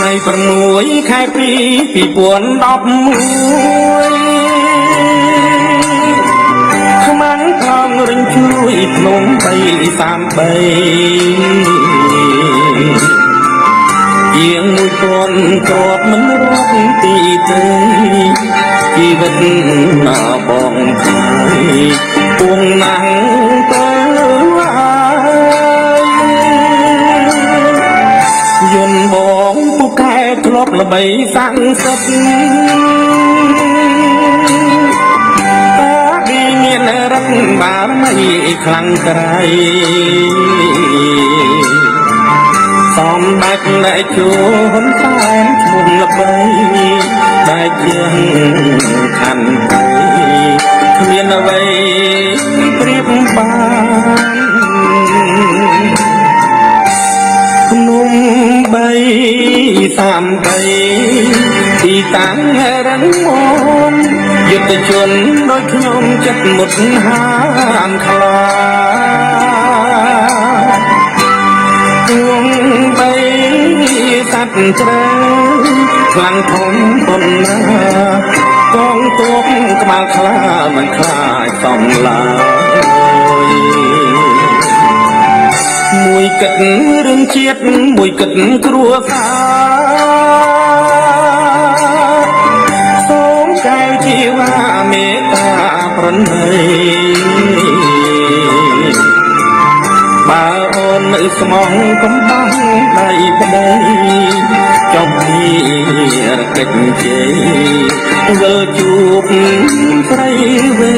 ថ្ងៃ6 ខែ 2 2011ខ្មាំងថងរញជួយភ្នំ333ជាង1000គ្រាប់មិនរាប់ទីទេជីវិតណាបងខៃពួងណាំងទៅយន់បងពូកែធ្លាប់ល្បីស័ក្តិសិទ្ធិតាមានរឹកបារមីខ្លាំងក្រៃសំបាច់លែកជួនតែឈ្មោះល្បីតែជាងខាន់ទៅគ្មានអ្វីប្រៀបបានភ្នំ333ទីតាំងរឹងមាំយុទ្ធជនដូចខ្ញុំចិត្តមុតហាមខ្លាទួង3សត្វត្រូវខ្លាំងធំប៉ុណ្ណាកងទ័ពក្បាលខ្លាមិនខ្លាចសំឡើយមួយគិតរឿងជាតិមួយគិតគ្រួសារសូមកែវជីវ៉ាមេត្តាប្រណីបើអូននៅស្មងកំបាំងដៃប្តីចុកពីរកិច្ចជ័យវិលជួបស្រីវេ